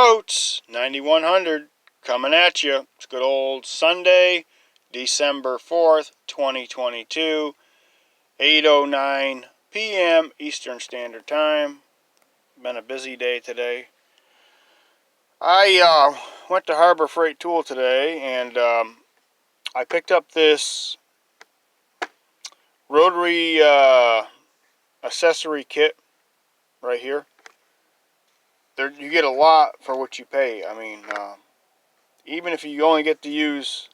boats, 9100 coming at you. It's good old Sunday, December 4th, 2022, 8:09 p.m. Eastern Standard Time. Been a busy day today. I went to Harbor Freight Tool today, and I picked up this rotary accessory kit right here. There, you get a lot for what you pay. I mean, even if you only get to use,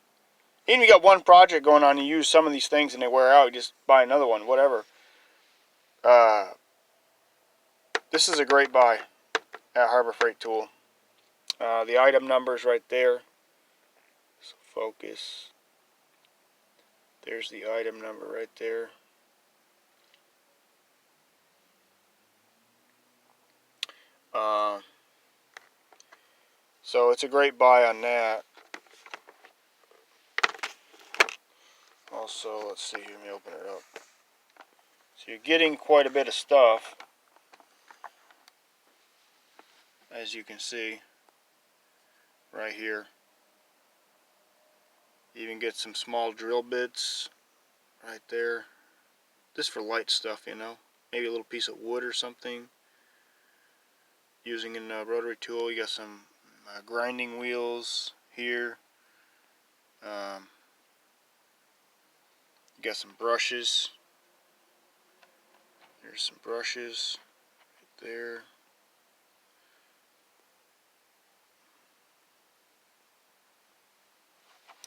even if you got one project going on, you use some of these things and they wear out, you just buy another one, whatever. This is a great buy at Harbor Freight Tool. The item number is right there. So focus. There's the item number right there. So it's a great buy on that. Also, let's see here, let me open it up. So you're getting quite a bit of stuff, as you can see right here. You even get some small drill bits right there. Just for light stuff, you know. Maybe a little piece of wood or something. Using a rotary tool, you got some grinding wheels here. You got some brushes. There's some brushes right there.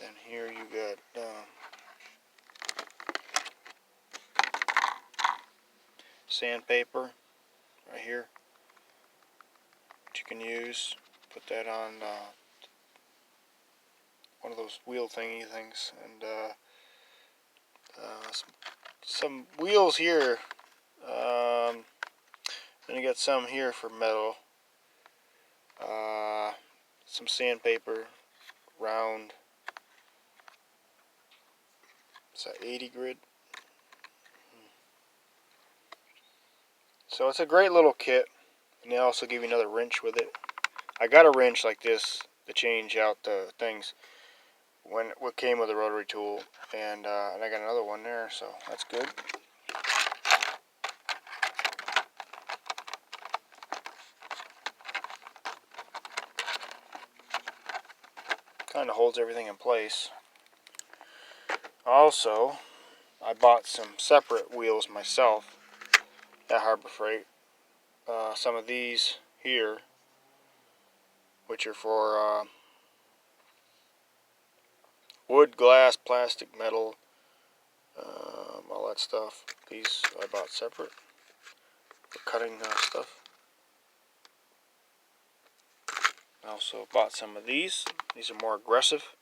And here you got sandpaper right here that you can use. Put that on one of those wheel thingy things, and some wheels here. Then you got some here for metal. Some sandpaper, round. Is that 80 grit? So it's a great little kit, and they also give you another wrench with it. I got a wrench like this to change out the things when what came with the rotary tool, and I got another one there, so that's good. Kind of holds everything in place. Also, I bought some separate wheels myself at Harbor Freight. Some of these here, which are for wood, glass, plastic, metal, all that stuff. These I bought separate for cutting stuff. I also bought some of these. These are more aggressive.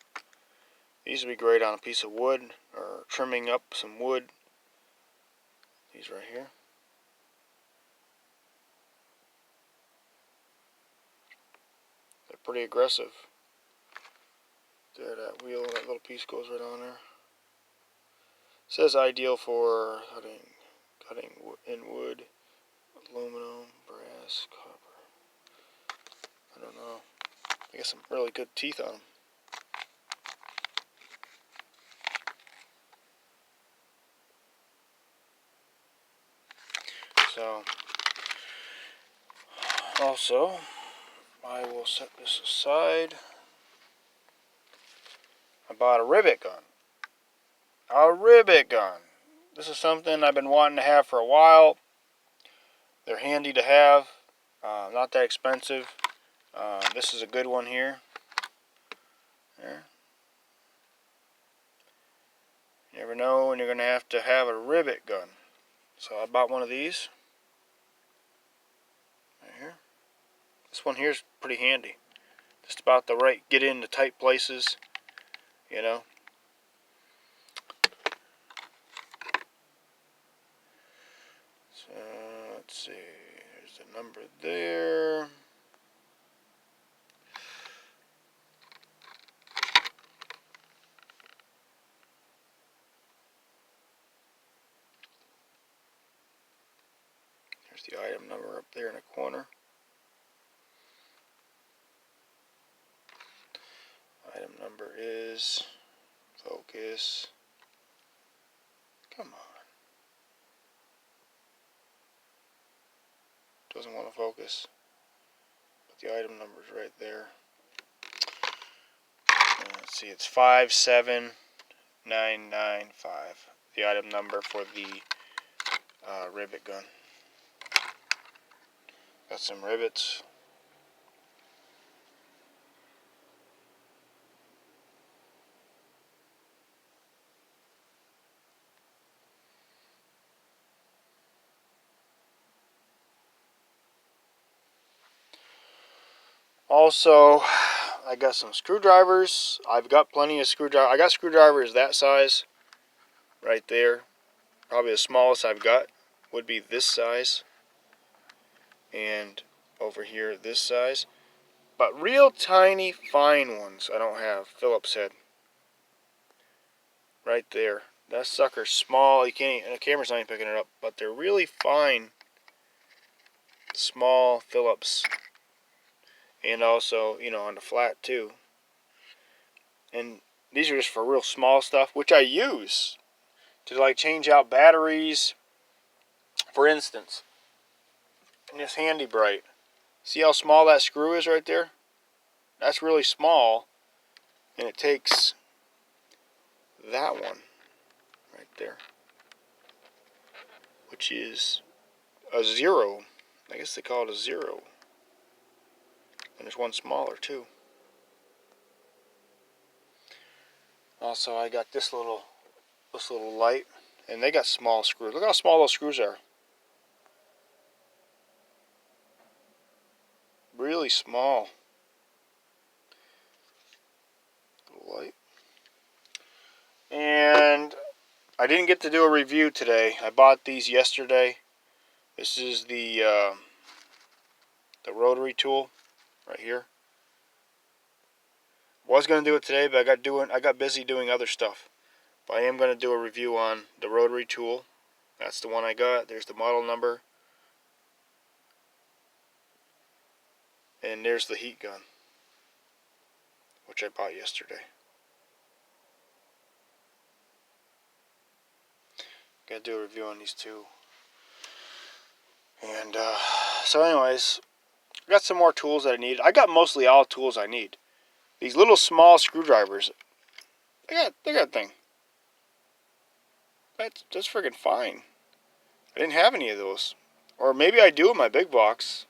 These would be great on a piece of wood or trimming up some wood. These right here. They're pretty aggressive. There, that wheel, that little piece goes right on there. It says ideal for cutting in wood, aluminum, brass, copper. I don't know. I got some really good teeth on them. So, also, I will set this aside. I bought a rivet gun. A rivet gun. This is something I've been wanting to have for a while. They're handy to have. Not that expensive. This is a good one here. There. You never know when you're going to have a rivet gun. So I bought one of these. Right here. This one here is pretty handy. Just about the right, get into tight places, you know. So let's see. There's the number there. There's the item number up there in the corner. number is. Focus. Come on. Doesn't want to focus. But the item number is right there. And let's see, it's 57995. The item number for the rivet gun. Got some rivets. Also, I got some screwdrivers. I've got plenty of screwdrivers. I got screwdrivers that size right there. Probably the smallest I've got would be this size. And over here, this size. But real tiny, fine ones I don't have. Phillips head. Right there. That sucker's small. You can't, and the camera's not even picking it up. But they're really fine, small Phillips. And also, you know, on the flat too. And these are just for real small stuff, which I use to like change out batteries. For instance, in this Handy Bright, see how small that screw is right there? That's really small, and it takes that one right there, which is a 0. I guess they call it a 0. And there's one smaller too. Also, I got this little light, and they got small screws. Look how small those screws are. Really small. Little light. And I didn't get to do a review today. I bought these yesterday. This is the rotary tool right here. Was going to do it today, but I got busy doing other stuff. But I am going to do a review on the rotary tool. That's the one I got. There's the model number. And there's the heat gun, which I bought yesterday. Got to do a review on these two. And so anyways, I got some more tools that I need. I got mostly all tools I need. These little small screwdrivers, they got that thing. That's friggin' fine. I didn't have any of those. Or maybe I do in my big box.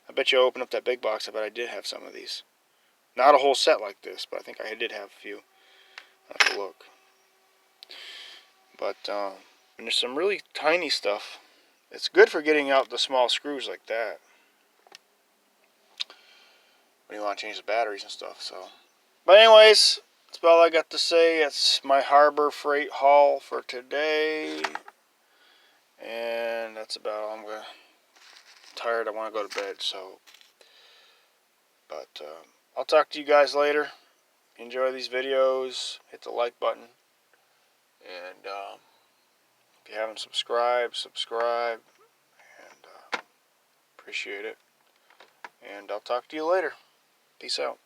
I bet you I open up that big box, I bet I did have some of these. Not a whole set like this, but I think I did have a few. I'll have to look. But and there's some really tiny stuff. It's good for getting out the small screws like that when you want to change the batteries and stuff. So, but anyways, that's about all I got to say. It's my Harbor Freight haul for today, and that's about all. I'm tired. I want to go to bed. So, but I'll talk to you guys later. Enjoy these videos. Hit the like button, and if you haven't subscribed, subscribe, and appreciate it. And I'll talk to you later. Peace out.